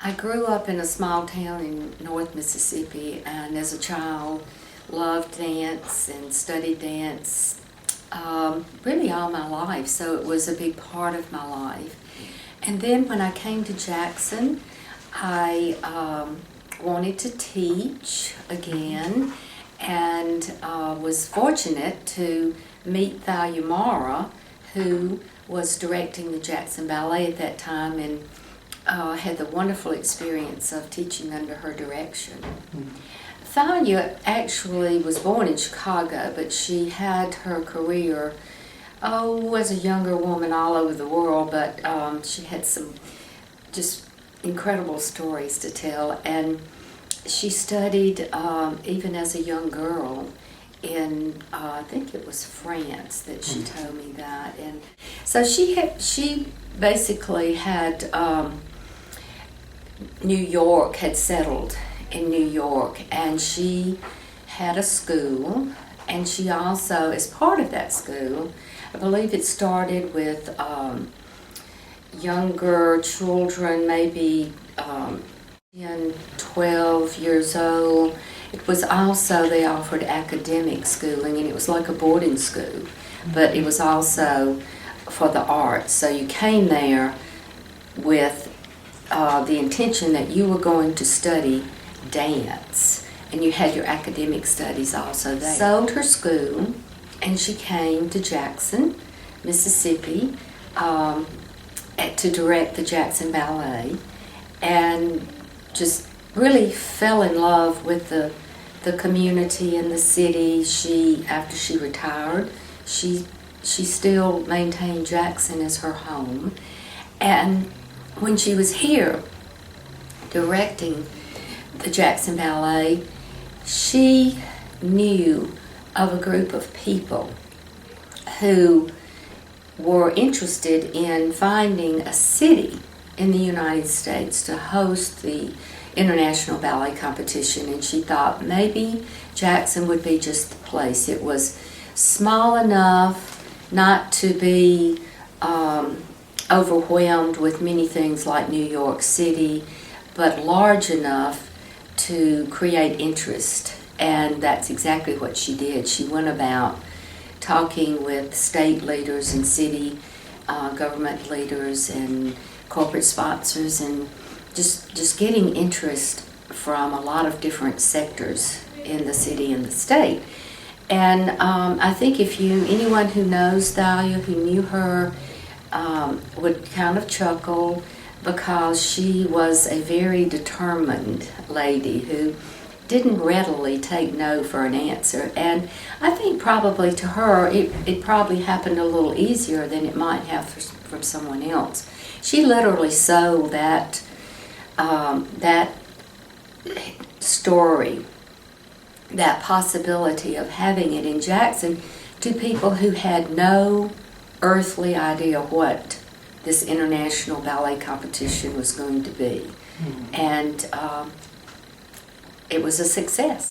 I grew up in a small town in North Mississippi, and as a child loved dance and studied dance really all my life, so it was a big part of my life. And then when I came to Jackson, I wanted to teach again, and was fortunate to meet Thalia Mara, who was directing the Jackson Ballet at that time, and had the wonderful experience of teaching under her direction. Thalia actually was born in Chicago, but she had her career, as a younger woman all over the world, but she had some just incredible stories to tell. And she studied, even as a young girl, in I think it was France that she told me that. And so she basically had New York, had settled in New York, and she had a school, and she also, as part of that school, I believe it started with younger children, maybe 10, 12 years old. It was also, they offered academic schooling, and it was like a boarding school, but it was also for the arts. So you came there with the intention that you were going to study dance, and you had your academic studies also there. Sold her school, and she came to Jackson, Mississippi, to direct the Jackson Ballet, and just really fell in love with the community and the city. After she retired, she still maintained Jackson as her home, and when she was here directing the Jackson Ballet, she knew of a group of people who were interested in finding a city in the United States to host the International Ballet Competition, and she thought maybe Jackson would be just the place. It was small enough not to be overwhelmed with many things like New York City, but large enough to create interest. And that's exactly what she did. She went about talking with state leaders and city government leaders and corporate sponsors, and just getting interest from a lot of different sectors in the city and the state. And I think anyone who knows Thalia, who knew her, would kind of chuckle, because she was a very determined lady who didn't readily take no for an answer. And I think probably to her, it probably happened a little easier than it might have from someone else. She literally sold that story, that possibility of having it in Jackson, to people who had no earthly idea what this international ballet competition was going to be. And it was a success.